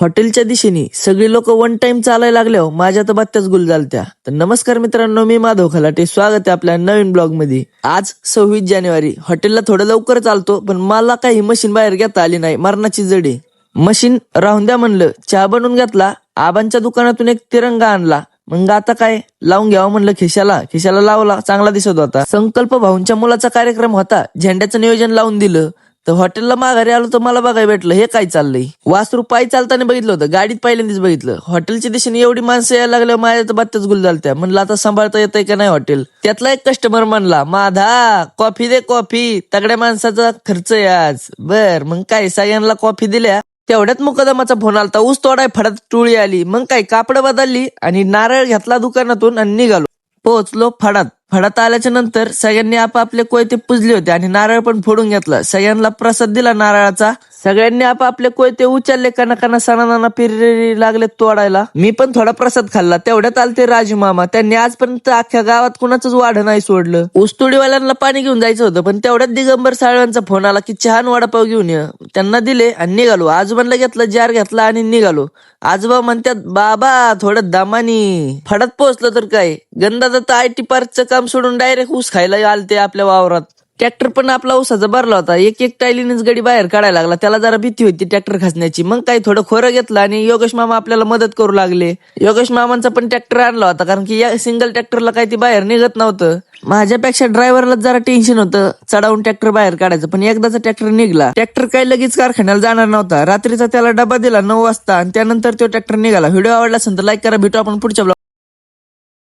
हॉटेलच्या दिशेने सगळी लोक वन टाइम चालायला लागल्यावर माझ्या तर बात्याच गुल झालत्या. तर नमस्कार मित्रांनो, मी माधव खलाटे, स्वागत आहे आपल्या नवीन ब्लॉग मध्ये. आज 26 जानेवारी. हॉटेलला थोडं लवकर चालतो, पण मला काही मशीन बाहेर घेता आली नाही, मरणाची जडी. मशीन राहून द्या म्हणलं, चहा बनवून घेतला, आबांच्या दुकानातून एक तिरंगा आणला. मग आता काय लावून घ्यावं म्हणलं खिशाला लावला, चांगला दिसत होता. संकल्प भाऊंच्या मुलाचा कार्यक्रम होता, झेंड्याचं नियोजन लावून दिलं. तर हॉटेलला माघारी आलो तर मला बघायला भेटलं हे काय चाललंय. वासरू पायी चालताना बघितलं होतं, गाडीत पहिल्यांदाच बघितलं. हॉटेलच्या दिशेने एवढी माणसं यायला लागल्यावर माझ्या तर बात्याच गुल झालत्या. म्हणलं आता सांभाळता येतंय का नाही हॉटेल. त्यातला एक कस्टमर म्हणला, माधा कॉफी दे कॉफी, तगड्या माणसाचा खर्च आहे आज. बर मग काय, सगळ्यांना कॉफी दिल्या. तेवढ्यात मुकदमाचा फोन आलता, ऊस तोडाय फडात टोळी आली. मग काय कापड बदलली आणि नारळ घेतला दुकानातून आणि निघालो. पोहोचलो फडात आल्याच्या नंतर सगळ्यांनी आपापले कोयते पुजले होते आणि नारळ पण फोडून घेतला. सगळ्यांना प्रसाद दिला नारळाचा. सगळ्यांनी आपापले कोयते उचलले, कना सणाना पिररी लागले तोडायला. मी पण थोडा प्रसाद खाल्ला. तेवढ्यात आलते राजू मामा. त्यांनी आजपर्यंत अख्ख्या गावात कुणाचंच वाढ नाही सोडलं. ऊसतोडीवाल्यांना पाणी घेऊन जायचं होतं, पण तेवढ्यात दिगंबर साळव्यांचा फोन आला की चहा वडापाव घेऊन ये. त्यांना दिले आणि निघालो. आजोबांना घेतलं, जार घेतला आणि निघालो. आजोबा म्हणतात, बाबा थोडं दमानी. फडात पोहोचलं तर काय, गंदा दत्त IT पार्कचं काम सोडून डायरेक्ट ऊस खायला आलते आपल्या वावरात. ट्रॅक्टर पण आपला ऊसाचा भरला होता. एक टायलीनेच गडी बाहेर काढायला लागला. त्याला जरा भीती होती ट्रॅक्टर खचण्याची. मग काही थोडं खोरं घेतलं आणि योगेश मामा आपल्याला मदत करू लागले. योगेश मामांचा पण ट्रॅक्टर आणला होता, कारण की या सिंगल ट्रॅक्टरला काही ती बाहेर निघत नव्हतं. माझ्यापेक्षा ड्रायव्हरला जरा टेन्शन होतं चढावून ट्रॅक्टर बाहेर काढायचं, पण एकदाचा ट्रॅक्टर निघला. ट्रॅक्टर काही लगेच कारखान्याला जाणार नव्हता. रात्रीचा त्याला डबा दिला 9 वाजता आणि त्यानंतर तो ट्रॅक्टर निघाला. व्हिडिओ आवडला असेल तर लाईक करा. भेटू आपण पुढच्या ब्लॉग.